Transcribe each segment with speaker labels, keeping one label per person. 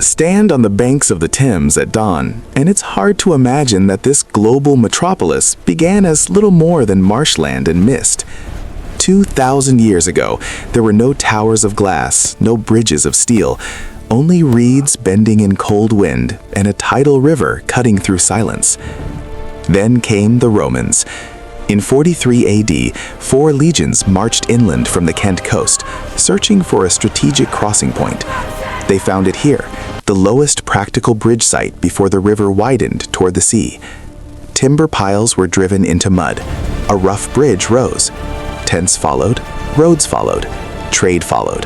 Speaker 1: Stand on the banks of the Thames at dawn, and it's hard to imagine that this global metropolis began as little more than marshland and mist. 2,000 years ago, there were no towers of glass, no bridges of steel, only reeds bending in cold wind and a tidal river cutting through silence. Then came the Romans. In 43 AD, 4 legions marched inland from the Kent coast, searching for a strategic crossing point. They found it here, the lowest practical bridge site before the river widened toward the sea. Timber piles were driven into mud. A rough bridge rose. Tents followed, roads followed, trade followed.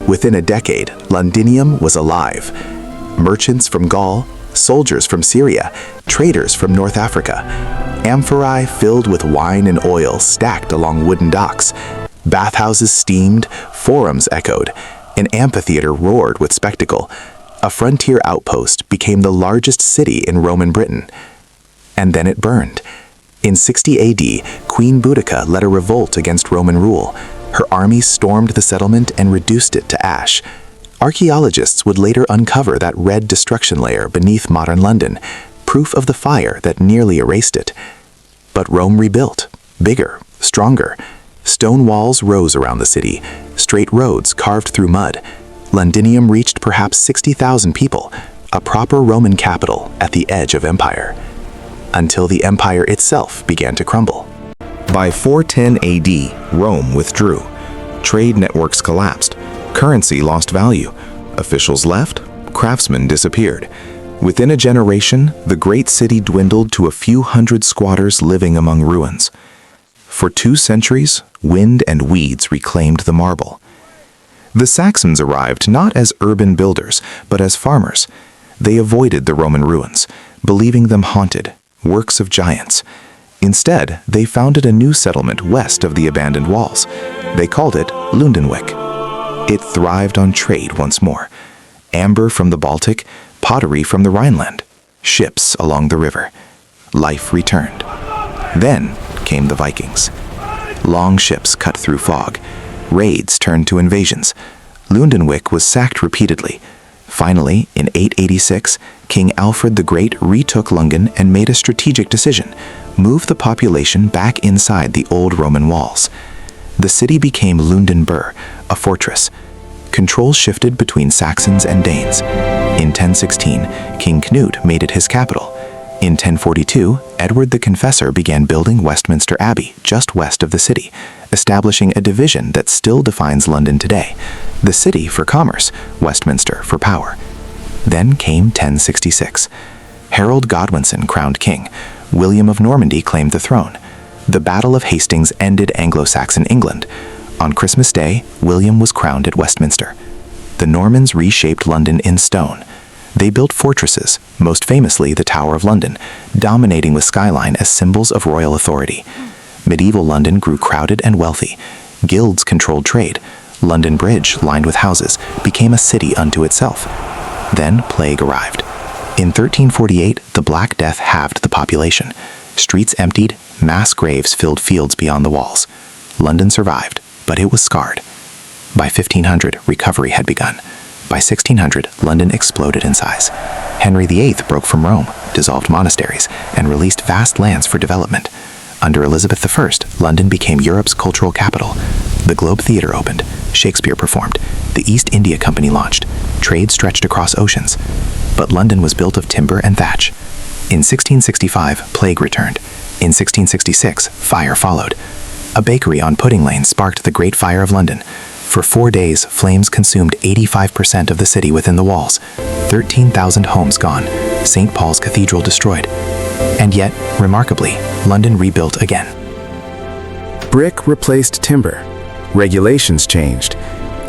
Speaker 1: Within a decade, Londinium was alive. Merchants from Gaul, soldiers from Syria, traders from North Africa. Amphorae filled with wine and oil stacked along wooden docks. Bathhouses steamed, forums echoed. An amphitheater roared with spectacle. A frontier outpost became the largest city in Roman Britain. And then it burned. In 60 AD, Queen Boudica led a revolt against Roman rule. Her army stormed the settlement and reduced it to ash. Archaeologists would later uncover that red destruction layer beneath modern London, proof of the fire that nearly erased it. But Rome rebuilt, bigger, stronger. Stone walls rose around the city, straight roads carved through mud. Londinium reached perhaps 60,000 people, a proper Roman capital at the edge of empire. Until the empire itself began to crumble.
Speaker 2: By 410 AD, Rome withdrew. Trade networks collapsed. Currency lost value. Officials left. Craftsmen disappeared. Within a generation, the great city dwindled to a few hundred squatters living among ruins. For 2 centuries, wind and weeds reclaimed the marble. The Saxons arrived not as urban builders, but as farmers. They avoided the Roman ruins, believing them haunted, works of giants. Instead, they founded a new settlement west of the abandoned walls. They called it Lundenwic. It thrived on trade once more. Amber from the Baltic, pottery from the Rhineland, ships along the river. Life returned. Then came the Vikings. Long ships cut through fog. Raids turned to invasions. Lundenwic was sacked repeatedly. Finally, in 886, King Alfred the Great retook Lungen and made a strategic decision: move the population back inside the old Roman walls. The city became Lundenburg, a fortress. Control shifted between Saxons and Danes. In 1016, King Knut made it his capital. In 1042, Edward the Confessor began building Westminster Abbey just west of the city, establishing a division that still defines London today: the city for commerce, Westminster for power. Then came 1066. Harold Godwinson crowned king. William of Normandy claimed the throne. The Battle of Hastings ended Anglo-Saxon England. On Christmas Day, William was crowned at Westminster. The Normans reshaped London in stone. They built fortresses, most famously the Tower of London, dominating the skyline as symbols of royal authority. Medieval London grew crowded and wealthy. Guilds controlled trade. London Bridge, lined with houses, became a city unto itself. Then plague arrived. In 1348, the Black Death halved the population. Streets emptied, mass graves filled fields beyond the walls. London survived, but it was scarred. By 1500, recovery had begun. By 1600, London exploded in size. Henry VIII broke from Rome, dissolved monasteries, and released vast lands for development. Under Elizabeth I, London became Europe's cultural capital. The Globe Theatre opened. Shakespeare performed. The East India Company launched. Trade stretched across oceans. But London was built of timber and thatch. In 1665, plague returned. In 1666, fire followed. A bakery on Pudding Lane sparked the Great Fire of London. For 4 days, flames consumed 85% of the city within the walls. 13,000 homes gone. St. Paul's Cathedral destroyed. And yet, remarkably, London rebuilt again.
Speaker 3: Brick replaced timber. Regulations changed.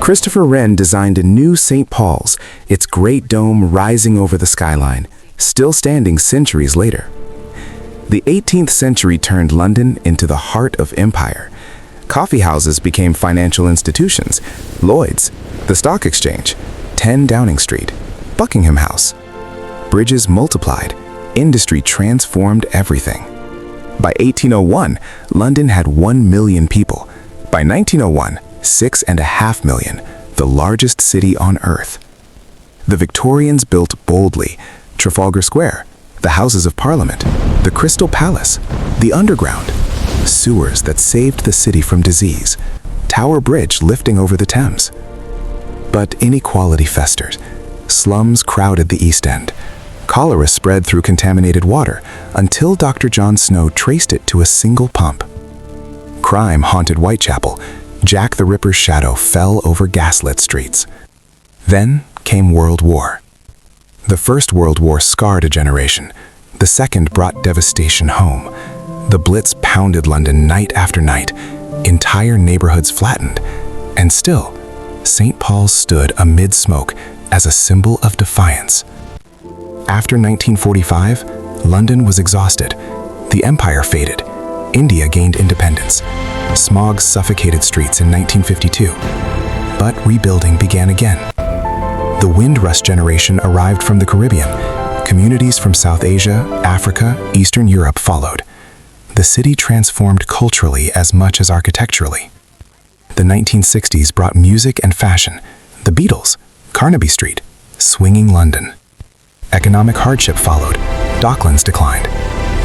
Speaker 3: Christopher Wren designed a new St. Paul's, its great dome rising over the skyline, still standing centuries later. The 18th century turned London into the heart of empire. Coffee houses became financial institutions: Lloyd's, the Stock Exchange, 10 Downing Street, Buckingham House. Bridges multiplied. Industry transformed everything. By 1801, London had 1 million people. By 1901, 6.5 million, the largest city on Earth. The Victorians built boldly: Trafalgar Square, the Houses of Parliament, the Crystal Palace, the Underground, sewers that saved the city from disease, Tower Bridge lifting over the Thames. But inequality festered. Slums crowded the East End. Cholera spread through contaminated water until Dr. John Snow traced it to a single pump. Crime haunted Whitechapel. Jack the Ripper's shadow fell over gaslit streets. Then came World War. The First World War scarred a generation. The Second brought devastation home. The Blitz pounded London night after night. Entire neighborhoods flattened. And still, St. Paul's stood amid smoke as a symbol of defiance. After 1945, London was exhausted. The empire faded. India gained independence. Smog suffocated streets in 1952. But rebuilding began again. The Windrush generation arrived from the Caribbean. Communities from South Asia, Africa, Eastern Europe followed. The city transformed culturally as much as architecturally. The 1960s brought music and fashion. The Beatles, Carnaby Street, swinging London. Economic hardship followed. Docklands declined.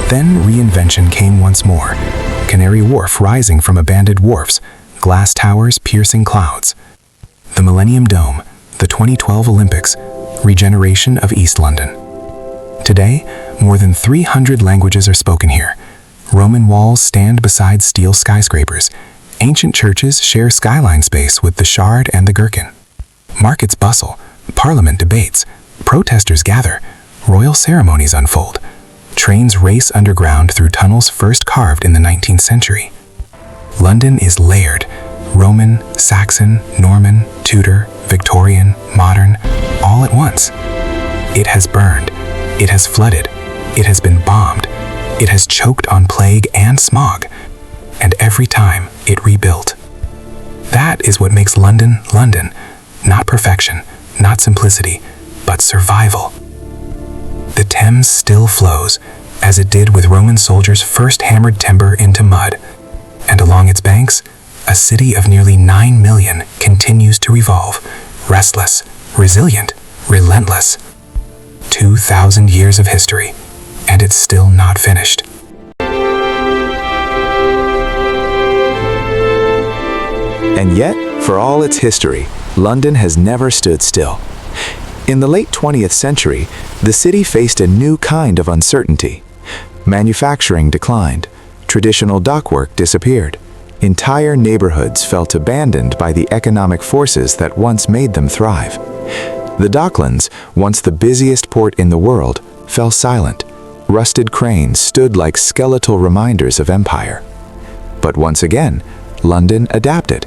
Speaker 3: Then reinvention came once more. Canary Wharf rising from abandoned wharfs, glass towers piercing clouds. The Millennium Dome, the 2012 Olympics, regeneration of East London. Today, more than 300 languages are spoken here. Roman walls stand beside steel skyscrapers. Ancient churches share skyline space with the Shard and the Gherkin. Markets bustle, parliament debates, protesters gather, royal ceremonies unfold. Trains race underground through tunnels first carved in the 19th century. London is layered: Roman, Saxon, Norman, Tudor, Victorian, modern, all at once. It has burned, it has flooded, it has been bombed, it has choked on plague and smog, and every time it rebuilt. That is what makes London, London. Not perfection, not simplicity, but survival. The Thames still flows, as it did with Roman soldiers first hammered timber into mud. And along its banks, a city of nearly 9 million continues to revolve, restless, resilient, relentless. 2,000 years of history, and it's still not finished.
Speaker 1: And yet, for all its history, London has never stood still. In the late 20th century, the city faced a new kind of uncertainty. Manufacturing declined, traditional dockwork disappeared, entire neighborhoods felt abandoned by the economic forces that once made them thrive. The Docklands, once the busiest port in the world, fell silent. Rusted cranes stood like skeletal reminders of empire. But once again, London adapted.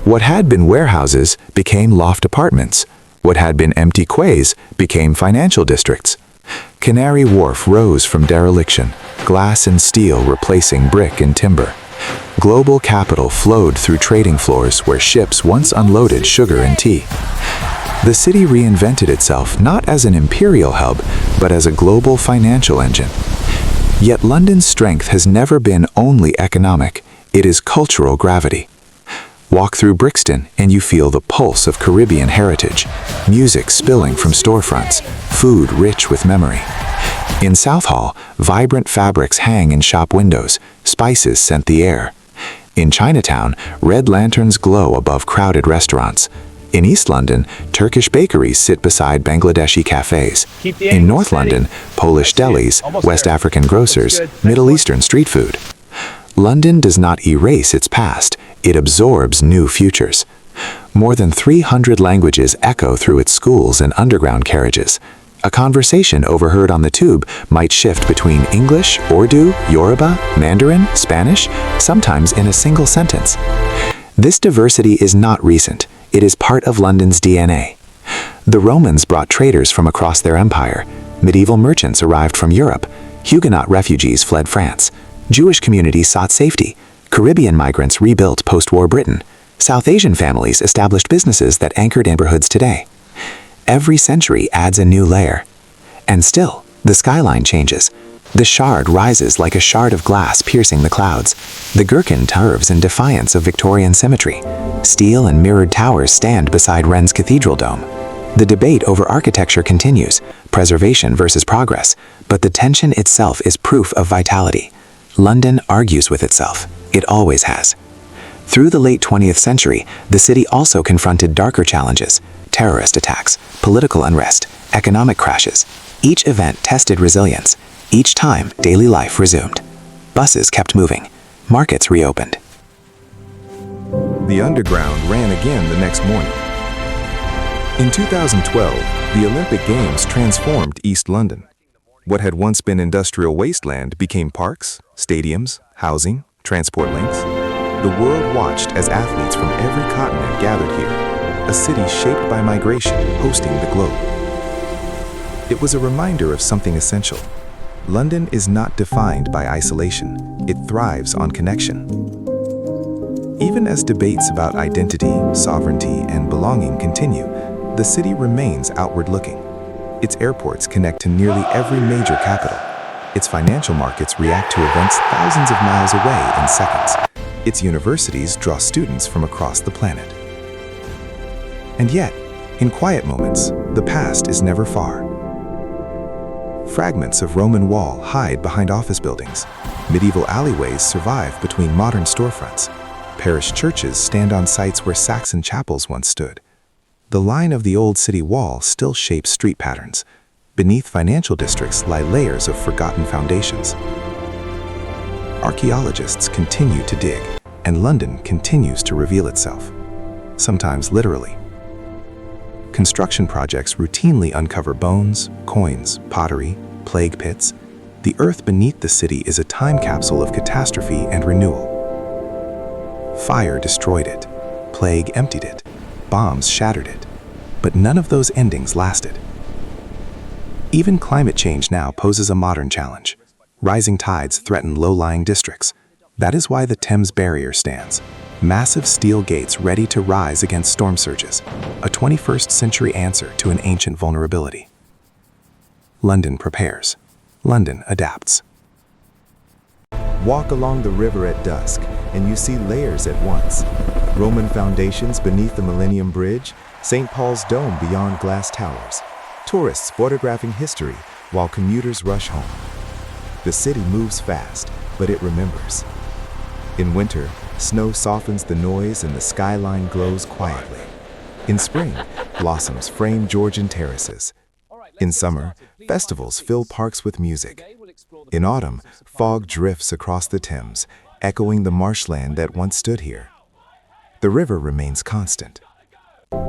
Speaker 1: What had been warehouses became loft apartments. What had been empty quays became financial districts. Canary Wharf rose from dereliction, glass and steel replacing brick and timber. Global capital flowed through trading floors where ships once unloaded sugar and tea. The city reinvented itself not as an imperial hub, but as a global financial engine. Yet London's strength has never been only economic, it is cultural gravity. Walk through Brixton and you feel the pulse of Caribbean heritage, music spilling from storefronts, food rich with memory. In Southall, vibrant fabrics hang in shop windows, spices scent the air. In Chinatown, red lanterns glow above crowded restaurants. In East London, Turkish bakeries sit beside Bangladeshi cafes. In North London, Polish delis, West African grocers, Middle Eastern street food. London does not erase its past, it absorbs new futures. More than 300 languages echo through its schools and underground carriages. A conversation overheard on the tube might shift between English, Urdu, Yoruba, Mandarin, Spanish, sometimes in a single sentence. This diversity is not recent, it is part of London's DNA. The Romans brought traders from across their empire. Medieval merchants arrived from Europe. Huguenot refugees fled France. Jewish communities sought safety. Caribbean migrants rebuilt post-war Britain. South Asian families established businesses that anchored neighborhoods today. Every century adds a new layer. And still, the skyline changes. The Shard rises like a shard of glass piercing the clouds. The Gherkin turves in defiance of Victorian symmetry. Steel and mirrored towers stand beside Rennes Cathedral Dome. The debate over architecture continues, preservation versus progress, but the tension itself is proof of vitality. London argues with itself. It always has. Through the late 20th century, the city also confronted darker challenges: terrorist attacks, political unrest, economic crashes. Each event tested resilience. Each time, daily life resumed. Buses kept moving. Markets reopened.
Speaker 2: The underground ran again the next morning. In 2012, the Olympic Games transformed East London. What had once been industrial wasteland became parks, stadiums, housing, transport links. The world watched as athletes from every continent gathered here, a city shaped by migration, hosting the globe. It was a reminder of something essential. London is not defined by isolation. It thrives on connection. Even as debates about identity, sovereignty, and belonging continue, the city remains outward-looking. Its airports connect to nearly every major capital. Its financial markets react to events thousands of miles away in seconds. Its universities draw students from across the planet. And yet, in quiet moments, the past is never far. Fragments of Roman wall hide behind office buildings. Medieval alleyways survive between modern storefronts. Parish churches stand on sites where Saxon chapels once stood. The line of the old city wall still shapes street patterns. Beneath financial districts lie layers of forgotten foundations. Archaeologists continue to dig, and London continues to reveal itself, sometimes literally. Construction projects routinely uncover bones, coins, pottery, plague pits. The earth beneath the city is a time capsule of catastrophe and renewal. Fire destroyed it, plague emptied it, bombs shattered it, but none of those endings lasted. Even climate change now poses a modern challenge. Rising tides threaten low-lying districts. That is why the Thames Barrier stands. Massive steel gates ready to rise against storm surges, a 21st century answer to an ancient vulnerability. London prepares. London adapts.
Speaker 4: Walk along the river at dusk, and you see layers at once. Roman foundations beneath the Millennium Bridge, St. Paul's Dome beyond glass towers. Tourists photographing history while commuters rush home. The city moves fast, but it remembers. In winter, snow softens the noise and the skyline glows quietly. In spring, blossoms frame Georgian terraces. In summer, festivals fill parks with music. In autumn, fog drifts across the Thames, echoing the marshland that once stood here. The river remains constant.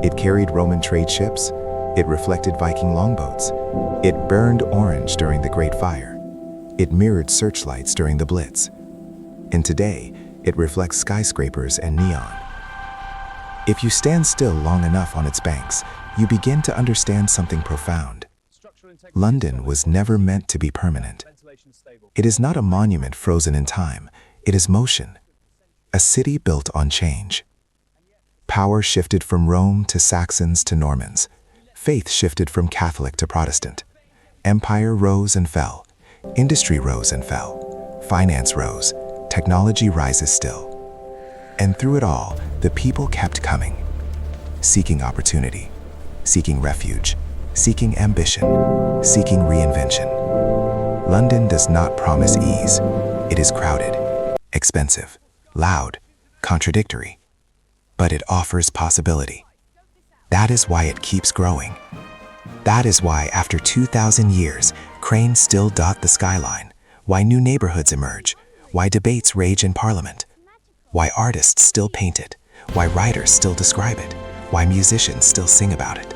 Speaker 4: It carried Roman trade ships. It reflected Viking longboats. It burned orange during the Great Fire. It mirrored searchlights during the Blitz. And today, it reflects skyscrapers and neon. If you stand still long enough on its banks, you begin to understand something profound. London was never meant to be permanent. It is not a monument frozen in time. It is motion. A city built on change. Power shifted from Rome to Saxons to Normans. Faith shifted from Catholic to Protestant. Empire rose and fell. Industry rose and fell. Finance rose. Technology rises still. And through it all, the people kept coming, seeking opportunity, seeking refuge, seeking ambition, seeking reinvention. London does not promise ease. It is crowded, expensive, loud, contradictory, but it offers possibility. That is why it keeps growing. That is why, after 2,000 years, cranes still dot the skyline, why new neighborhoods emerge, why debates rage in Parliament, why artists still paint it, why writers still describe it, why musicians still sing about it.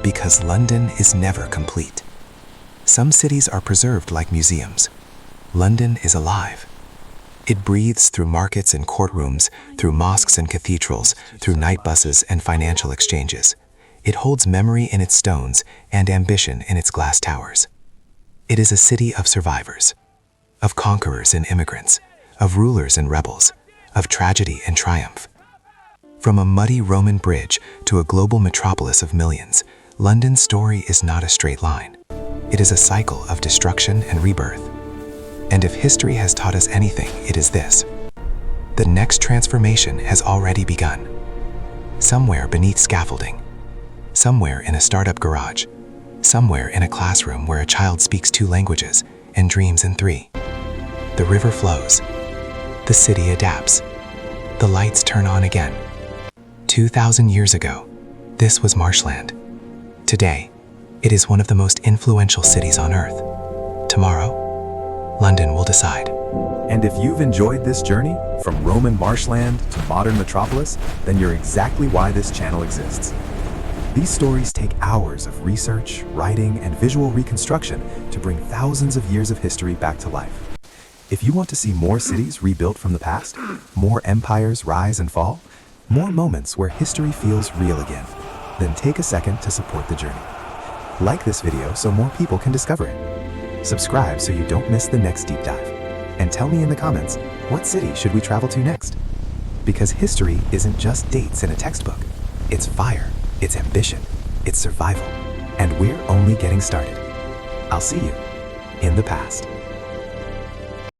Speaker 4: Because London is never complete. Some cities are preserved like museums. London is alive. It breathes through markets and courtrooms, through mosques and cathedrals, through night buses and financial exchanges. It holds memory in its stones and ambition in its glass towers. It is a city of survivors, of conquerors and immigrants, of rulers and rebels, of tragedy and triumph. From a muddy Roman bridge to a global metropolis of millions, London's story is not a straight line. It is a cycle of destruction and rebirth. And if history has taught us anything, it is this: the next transformation has already begun. Somewhere beneath scaffolding,
Speaker 5: somewhere in a startup garage, somewhere in a classroom where a child speaks 2 languages and dreams in 3. The river flows. The city adapts. The lights turn on again. 2,000 years ago, this was marshland. Today, it is one of the most influential cities on Earth. Tomorrow, London will decide.
Speaker 3: And if you've enjoyed this journey, from Roman marshland to modern metropolis, then you're exactly why this channel exists. These stories take hours of research, writing, and visual reconstruction to bring thousands of years of history back to life. If you want to see more cities rebuilt from the past, more empires rise and fall, more moments where history feels real again, then take a second to support the journey. Like this video so more people can discover it. Subscribe so you don't miss the next deep dive. And tell me in the comments, what city should we travel to next? Because history isn't just dates in a textbook. It's fire, it's ambition, it's survival. And we're only getting started. I'll see you in the past.